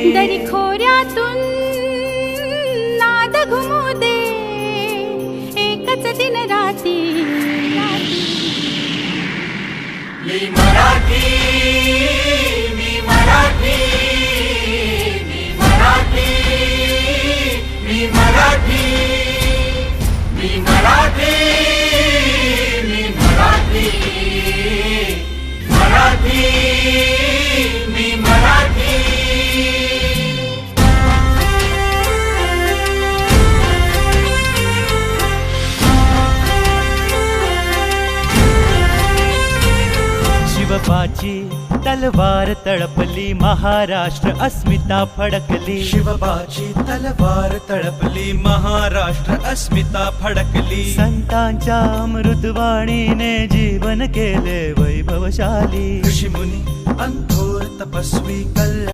दरी खोऱ्यातून नाद घुमू दे एकच दिन राती. मी मराठी, मी मराठी, मी मराठी, मी मराठी, मी मराठी, मी मराठी, मराठी, मी मराठी. शिवबाची तलवार तळपली, महाराष्ट्र अस्मिता फडकली. शिवबाची तलवार तळपली, महाराष्ट्र अस्मिता फडकली. संतांच्या अमृतवाणीने जीवन केले वैभवशाली. ऋषीमुनी अंथोर तपस्वी कल्याण